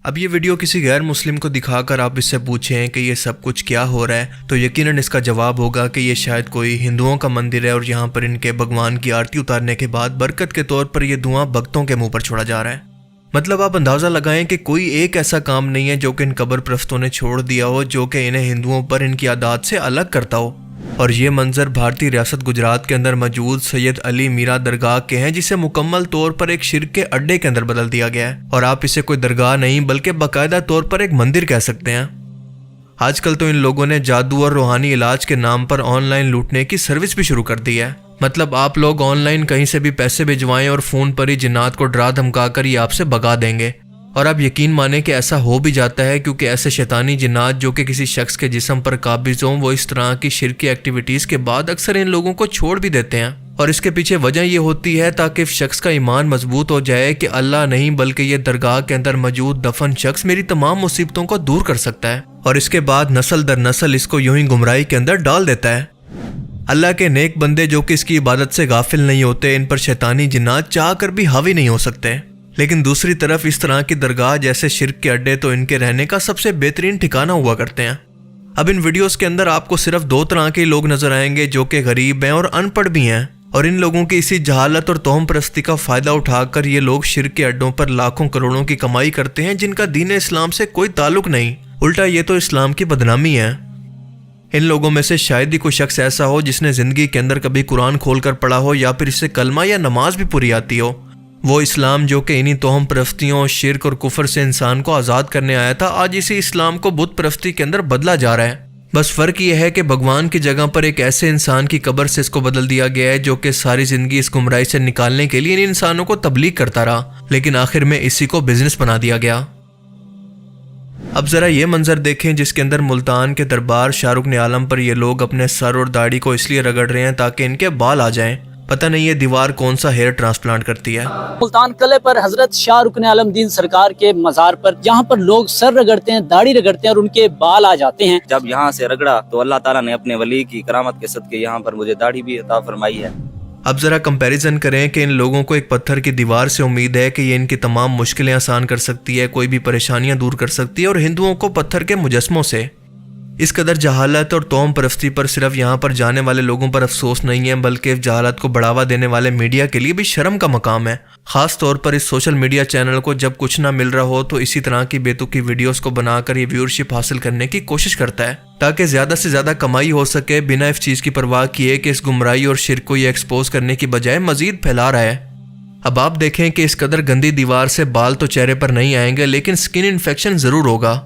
اب یہ ویڈیو کسی غیر مسلم کو دکھا کر آپ اس سے پوچھیں کہ یہ سب کچھ کیا ہو رہا ہے تو یقیناً اس کا جواب ہوگا کہ یہ شاید کوئی ہندوؤں کا مندر ہے اور یہاں پر ان کے بھگوان کی آرتی اتارنے کے بعد برکت کے طور پر یہ دھواں بھگتوں کے منہ پر چھوڑا جا رہا ہے۔ مطلب آپ اندازہ لگائیں کہ کوئی ایک ایسا کام نہیں ہے جو کہ ان قبر پرستوں نے چھوڑ دیا ہو جو کہ انہیں ہندوؤں پر ان کی عادات سے الگ کرتا ہو۔ اور یہ منظر بھارتی ریاست گجرات کے اندر موجود سید علی میرا درگاہ کے ہیں، جسے مکمل طور پر ایک شرک کے اڈے کے اندر بدل دیا گیا ہے، اور آپ اسے کوئی درگاہ نہیں بلکہ باقاعدہ طور پر ایک مندر کہہ سکتے ہیں۔ آج کل تو ان لوگوں نے جادو اور روحانی علاج کے نام پر آن لائن لوٹنے کی سروس بھی شروع کر دی ہے۔ مطلب آپ لوگ آن لائن کہیں سے بھی پیسے بھجوائیں اور فون پر ہی جنات کو ڈرا دھمکا کر یہ آپ سے بھگا دیں گے، اور آپ یقین مانیں کہ ایسا ہو بھی جاتا ہے، کیونکہ ایسے شیطانی جنات جو کہ کسی شخص کے جسم پر قابض ہوں وہ اس طرح کی شرکی ایکٹیویٹیز کے بعد اکثر ان لوگوں کو چھوڑ بھی دیتے ہیں، اور اس کے پیچھے وجہ یہ ہوتی ہے تاکہ اس شخص کا ایمان مضبوط ہو جائے کہ اللہ نہیں بلکہ یہ درگاہ کے اندر موجود دفن شخص میری تمام مصیبتوں کو دور کر سکتا ہے، اور اس کے بعد نسل در نسل اس کو یوں ہی گمراہی کے اندر ڈال دیتا ہے۔ اللہ کے نیک بندے جو کہ اس کی عبادت سے غافل نہیں ہوتے، ان پر شیطانی جنات چاہ کر بھی حاوی نہیں ہو سکتے، لیکن دوسری طرف اس طرح کی درگاہ جیسے شرک کے اڈے تو ان کے رہنے کا سب سے بہترین ٹھکانہ ہوا کرتے ہیں۔ اب ان ویڈیوز کے اندر آپ کو صرف دو طرح کے لوگ نظر آئیں گے جو کہ غریب ہیں اور ان پڑھ بھی ہیں، اور ان لوگوں کی اسی جہالت اور توہم پرستی کا فائدہ اٹھا کر یہ لوگ شرک کے اڈوں پر لاکھوں کروڑوں کی کمائی کرتے ہیں جن کا دین اسلام سے کوئی تعلق نہیں، الٹا یہ تو اسلام کی بدنامی ہے۔ ان لوگوں میں سے شاید ہی کوئی شخص ایسا ہو جس نے زندگی کے اندر کبھی قرآن کھول کر پڑھا ہو یا پھر اسے کلمہ یا نماز بھی پوری آتی ہو۔ وہ اسلام جو کہ انہی توہم پرستیوں، شرک اور کفر سے انسان کو آزاد کرنے آیا تھا، آج اسی اسلام کو بت پرستی کے اندر بدلا جا رہا ہے۔ بس فرق یہ ہے کہ بھگوان کی جگہ پر ایک ایسے انسان کی قبر سے اس کو بدل دیا گیا ہے جو کہ ساری زندگی اس گمراہی سے نکالنے کے لیے ان انسانوں کو تبلیغ کرتا رہا، لیکن آخر میں اسی کو بزنس بنا دیا گیا۔ اب ذرا یہ منظر دیکھیں جس کے اندر ملتان کے دربار شاہ رکن عالم پر یہ لوگ اپنے سر اور داڑھی کو اس لیے رگڑ رہے ہیں تاکہ ان کے بال آ جائیں۔ پتہ نہیں یہ دیوار کون سا ہیئر ٹرانسپلانٹ کرتی ہے۔ ملتان قلعے پر حضرت شاہ رکن عالم دین سرکار کے مزار پر جہاں پر لوگ سر رگڑتے ہیں، داڑھی رگڑتے ہیں اور ان کے بال آ جاتے ہیں، جب یہاں سے رگڑا تو اللہ تعالیٰ نے اپنے ولی کی کرامت کے صدقے یہاں پر مجھے داڑھی بھی عطا فرمائی ہے۔ اب ذرا کمپیریزن کریں کہ ان لوگوں کو ایک پتھر کی دیوار سے امید ہے کہ یہ ان کی تمام مشکلیں آسان کر سکتی ہے، کوئی بھی پریشانیاں دور کر سکتی ہے، اور ہندوؤں کو پتھر کے مجسموں سے۔ اس قدر جہالت اور توہم پرستی پر صرف یہاں پر جانے والے لوگوں پر افسوس نہیں ہے بلکہ اس جہالت کو بڑھاوا دینے والے میڈیا کے لیے بھی شرم کا مقام ہے، خاص طور پر اس سوشل میڈیا چینل کو جب کچھ نہ مل رہا ہو تو اسی طرح کی بے تکی ویڈیوز کو بنا کر یہ ویورشپ حاصل کرنے کی کوشش کرتا ہے تاکہ زیادہ سے زیادہ کمائی ہو سکے، بنا اس چیز کی پرواہ کیے کہ اس گمراہی اور شرک کو یہ ایکسپوز کرنے کی بجائے مزید پھیلا رہا ہے۔ اب آپ دیکھیں کہ اس قدر گندی دیوار سے بال تو چہرے پر نہیں آئیں گے لیکن سکن انفیکشن ضرور ہوگا۔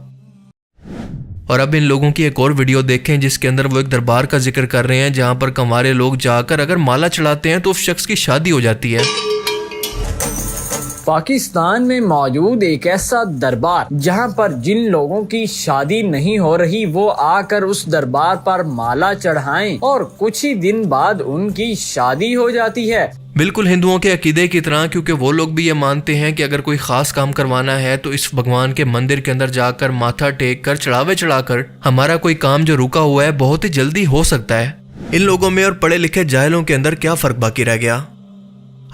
اور اب ان لوگوں کی ایک اور ویڈیو دیکھیں جس کے اندر وہ ایک دربار کا ذکر کر رہے ہیں جہاں پر کنوارے لوگ جا کر اگر مالا چڑھاتے ہیں تو اس شخص کی شادی ہو جاتی ہے۔ پاکستان میں موجود ایک ایسا دربار جہاں پر جن لوگوں کی شادی نہیں ہو رہی وہ آ کر اس دربار پر مالا چڑھائیں اور کچھ ہی دن بعد ان کی شادی ہو جاتی ہے۔ بالکل ہندوؤں کے عقیدے کی طرح، کیونکہ وہ لوگ بھی یہ مانتے ہیں کہ اگر کوئی خاص کام کروانا ہے تو اس بھگوان کے مندر کے اندر جا کر ماتھا ٹیک کر چڑھاوے چڑھا کر ہمارا کوئی کام جو رکا ہوا ہے بہت ہی جلدی ہو سکتا ہے۔ ان لوگوں میں اور پڑھے لکھے جاہلوں کے اندر کیا فرق باقی رہ گیا؟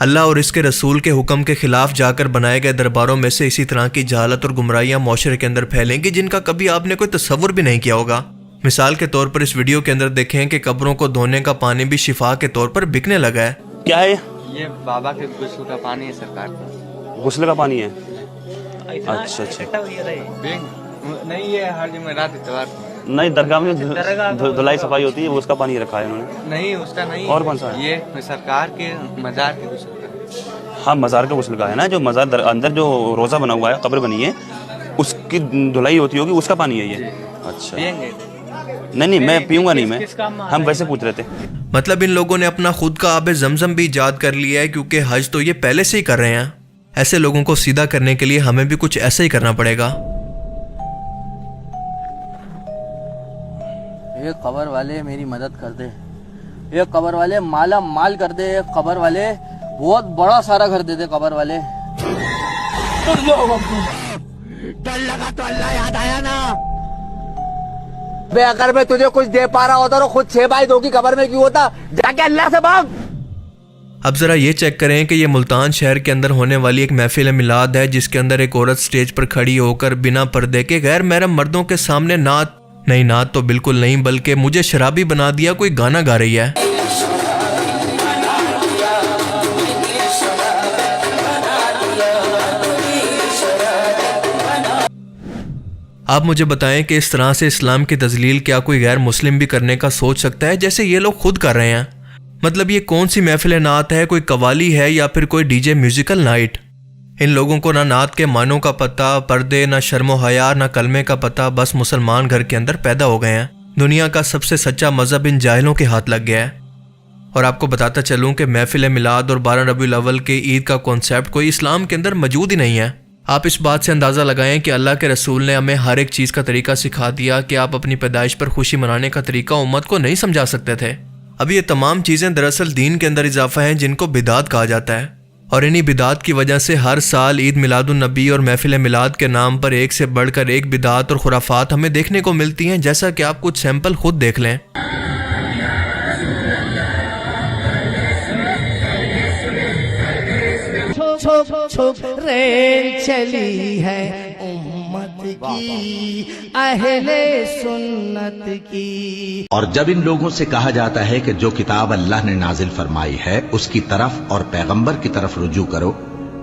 اللہ اور اس کے رسول کے حکم کے خلاف جا کر بنائے گئے درباروں میں سے اسی طرح کی جہالت اور گمراہیاں معاشرے کے اندر پھیلیں گی جن کا کبھی آپ نے کوئی تصور بھی نہیں کیا ہوگا۔ مثال کے طور پر اس ویڈیو کے اندر دیکھیں کہ قبروں کو دھونے کا پانی بھی شفا کے طور پر بکنے لگا ہے۔ کیا ہے یہ بابا کے غسل کا پانی ہے سرکار کا۔ غسل کا پانی ہے؟ اچھا اچھا، نہیں یہ ہر جمعرات اتوار کو نہیں درگاہ میں دھلائی صفائی ہوتی ہے وہ اس کا پانی رکھا ہے انہوں نے۔ نہیں اس کا نہیں، اور کون سا ہے؟ یہ سرکار کے مزار کے غسل کا۔ ہاں مزار کا غسل کا ہے نا، جو مزار اندر جو روزہ بنا ہوا ہے، قبر بنی ہے، اس کی دھلائی ہوتی ہوگی، اس کا پانی ہے یہ؟ اچھا نہیں میں پیوں گا نہیں، میں ہم ویسے پوچھ رہے تھے۔ مطلب ان لوگوں نے اپنا خود کا آب زمزم بھی ایجاد کر لیا ہے، کیونکہ حج تو یہ پہلے سے ہی کر رہے ہیں۔ ایسے لوگوں کو سیدھا کرنے کے لیے ہمیں بھی کچھ ایسا ہی کرنا پڑے گا۔ یہ قبر والے میری مدد کر دے، یہ قبر والے مالا مال کر دے، یہ قبر والے بہت بڑا سارا گھر دے دے، قبر والے۔ ڈر لگا تو اللہ یاد آیا نا بے، اگر میں تجھے کچھ دے پا رہا ہوتا تو خود 6 بائی 2 کی قبر میں کیوں ہوتا؟ جا کے اللہ سے مانگ۔ اب ذرا یہ چیک کریں کہ یہ ملتان شہر کے اندر ہونے والی ایک محفل میلاد ہے جس کے اندر ایک عورت سٹیج پر کھڑی ہو کر بنا پردے کے غیر محرم مردوں کے سامنے نعت تو بالکل نہیں بلکہ مجھے شرابی بنا دیا کوئی گانا گا رہی ہے۔ آپ مجھے بتائیں کہ اس طرح سے اسلام کی تذلیل کیا کوئی غیر مسلم بھی کرنے کا سوچ سکتا ہے جیسے یہ لوگ خود کر رہے ہیں؟ مطلب یہ کون سی محفل نعت ہے، کوئی قوالی ہے یا پھر کوئی ڈی جے میوزیکل نائٹ؟ ان لوگوں کو نہ نعت کے معنوں کا پتہ، پردے، نہ شرم و حیا، نہ کلمے کا پتہ، بس مسلمان گھر کے اندر پیدا ہو گئے ہیں۔ دنیا کا سب سے سچا مذہب ان جاہلوں کے ہاتھ لگ گیا ہے۔ اور آپ کو بتاتا چلوں کہ محفل میلاد اور 12 ربیع الاول کے عید کا کانسیپٹ کوئی اسلام کے اندر موجود ہی نہیں ہے۔ آپ اس بات سے اندازہ لگائیں کہ اللہ کے رسول نے ہمیں ہر ایک چیز کا طریقہ سکھا دیا کہ آپ اپنی پیدائش پر خوشی منانے کا طریقہ امت کو نہیں سمجھا سکتے تھے۔ اب یہ تمام چیزیں دراصل دین کے اندر اضافہ ہیں جن کو بدعت کہا جاتا ہے، اور انہی بدعت کی وجہ سے ہر سال عید میلاد النبی اور محفل میلاد کے نام پر ایک سے بڑھ کر ایک بدعت اور خرافات ہمیں دیکھنے کو ملتی ہیں، جیسا کہ آپ کچھ سیمپل خود دیکھ لیں۔ ریل چلی ہے امت کی، اہل سنت کی۔ اور جب ان لوگوں سے کہا جاتا ہے کہ جو کتاب اللہ نے نازل فرمائی ہے اس کی طرف اور پیغمبر کی طرف رجوع کرو،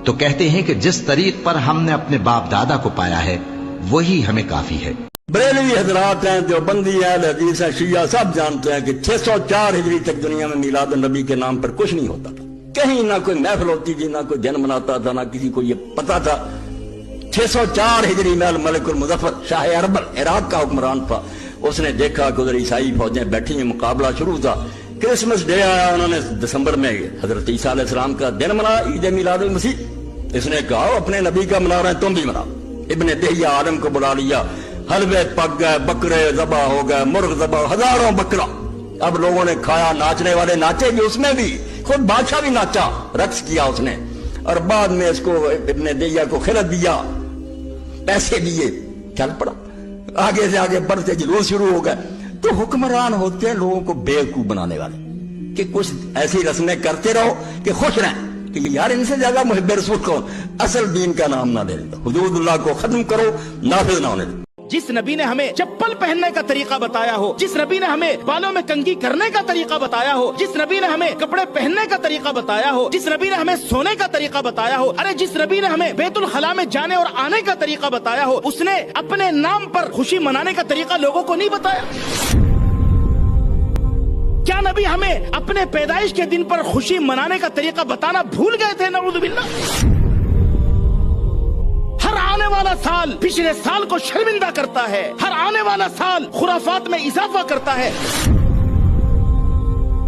تو کہتے ہیں کہ جس طریق پر ہم نے اپنے باپ دادا کو پایا ہے وہی ہمیں کافی ہے۔ بریلوی حضرات ہیں، دیوبندی اہل حدیث ہیں، شیعہ سب جانتے ہیں کہ 604 ہجری تک دنیا میں میلاد النبی کے نام پر کچھ نہیں ہوتا تھا، کہیں نہ کوئی محفل ہوتی تھی، نہ کوئی دن مناتا تھا، نہ کسی کو یہ پتا تھا۔ 604 ہجری میں الملک المظفر شاہ اربل عراق کا حکمران تھا، اس نے دیکھا کہ ادھر عیسائی فوجیں بیٹھی ہیں، مقابلہ شروع تھا۔ کرسمس ڈے آیا، انہوں نے دسمبر میں حضرت عیسیٰ علیہ السلام کا دن منایا، عید میلاد المسیح۔ اس نے کہا اپنے نبی کا منا رہے ہیں، تم بھی مناؤ۔ ابن دہیہ عالم کو بلا لیا، حلوے پک گئے، بکرے ذبح ہو گئے، مرغ ذبح، ہزاروں بکرا۔ اب لوگوں نے کھایا، ناچنے والے ناچے بھی، اس میں بھی خود بادشاہ بھی ناچا، رقص کیا اس نے، اور بعد میں اس کو ابن دہیہ کو خلعت دیا، پیسے دیے، چل پڑا۔ آگے سے آگے بڑھتے جلوس شروع ہو گئے۔ تو حکمران ہوتے ہیں لوگوں کو بیوقوف بنانے والے، کہ کچھ ایسی رسمیں کرتے رہو کہ خوش رہیں، کہ یار ان سے زیادہ محب رسول کون؟ اصل دین کا نام نہ لے لو، حدود اللہ کو ختم کرو، نافذ نہ ہونے دو۔ جس نبی نے ہمیں چپل پہننے کا طریقہ بتایا ہو، جس نبی نے ہمیں بالوں میں کنگھی کرنے کا طریقہ بتایا ہو، جس نبی نے ہمیں کپڑے پہننے کا طریقہ بتایا ہو، جس نبی نے ہمیں سونے کا طریقہ بتایا ہو، ارے جس نبی نے ہمیں بیت الخلاء میں جانے اور آنے کا طریقہ بتایا ہو، اس نے اپنے نام پر خوشی منانے کا طریقہ لوگوں کو نہیں بتایا؟ کیا نبی ہمیں اپنے پیدائش کے دن پر خوشی منانے کا طریقہ بتانا بھول گئے تھے؟ نعوذ باللہ۔ ہر آنے والا سال پچھلے سال کو شرمندہ کرتا ہے، ہر آنے والا سال خرافات میں اضافہ کرتا ہے۔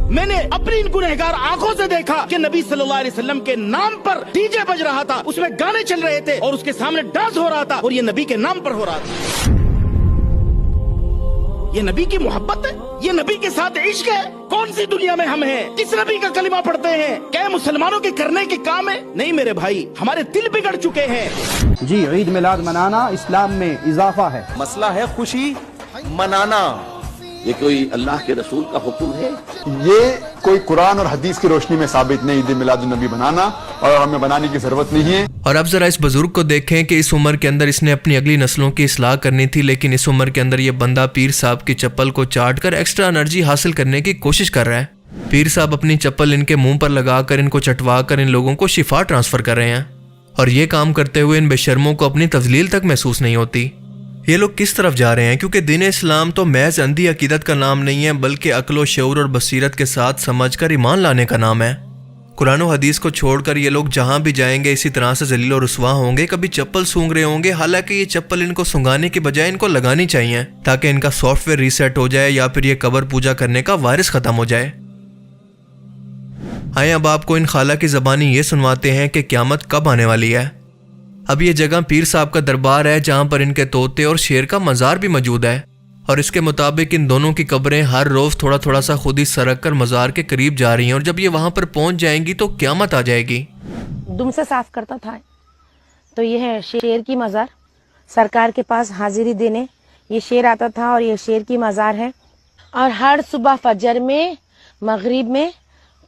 میں نے اپنی ان گنہگار آنکھوں سے دیکھا کہ نبی صلی اللہ علیہ وسلم کے نام پر ڈی جے بج رہا تھا، اس میں گانے چل رہے تھے اور اس کے سامنے ڈانس ہو رہا تھا، اور یہ نبی کے نام پر ہو رہا تھا۔ یہ نبی کی محبت ہے؟ یہ نبی کے ساتھ عشق ہے؟ کون سی دنیا میں ہم ہیں؟ کس نبی کا کلمہ پڑھتے ہیں؟ کیا مسلمانوں کے کرنے کے کام ہے؟ نہیں میرے بھائی، ہمارے دل بگڑ چکے ہیں۔ جی، عید میلاد منانا اسلام میں اضافہ ہے، مسئلہ ہے خوشی منانا۔ یہ کوئی اللہ کے رسول کا حکم ہے؟ یہ کوئی قرآن اور حدیث کی روشنی میں ثابت نہیں، عید میلاد النبی بنانا، اور ہمیں بنانے کی ضرورت نہیں ہے۔ اور اب ذرا اس بزرگ کو دیکھیں کہ اس عمر کے اندر اس نے اپنی اگلی نسلوں کی اصلاح کرنی تھی، لیکن اس عمر کے اندر یہ بندہ پیر صاحب کی چپل کو چاٹ کر ایکسٹرا انرجی حاصل کرنے کی کوشش کر رہا ہے۔ پیر صاحب اپنی چپل ان کے منہ پر لگا کر، ان کو چٹوا کر ان لوگوں کو شفا ٹرانسفر کر رہے ہیں، اور یہ کام کرتے ہوئے ان بے شرموں کو اپنی تذلیل تک محسوس نہیں ہوتی۔ یہ لوگ کس طرف جا رہے ہیں؟ کیونکہ دین اسلام تو محض اندھی عقیدت کا نام نہیں ہے، بلکہ عقل و شعور اور بصیرت کے ساتھ سمجھ کر ایمان لانے کا نام ہے۔ قرآن و حدیث کو چھوڑ کر یہ لوگ جہاں بھی جائیں گے اسی طرح سے ذلیل و رسوا ہوں گے، کبھی چپل سونگ رہے ہوں گے، حالانکہ یہ چپل ان کو سنگانے کی بجائے ان کو لگانی چاہیے تاکہ ان کا سافٹ ویئر ریسیٹ ہو جائے، یا پھر یہ قبر پوجا کرنے کا وائرس ختم ہو جائے۔ آئیں اب آپ کو ان خالہ کی زبانی یہ سنواتے ہیں کہ قیامت کب آنے والی ہے۔ اب یہ جگہ پیر صاحب کا دربار ہے جہاں پر ان کے طوطے اور شیر کا مزار بھی موجود ہے، اور اس کے مطابق ان دونوں کی قبریں ہر روز تھوڑا تھوڑا سا خود ہی سرک کر مزار کے قریب جا رہی ہیں، اور جب یہ وہاں پر پہنچ جائیں گی تو قیامت آ جائے گی۔ دم سے صاف کرتا تھا۔ تو یہ ہے شیر کی مزار، سرکار کے پاس حاضری دینے یہ شیر آتا تھا، اور یہ شیر کی مزار ہے۔ اور ہر صبح فجر میں، مغرب میں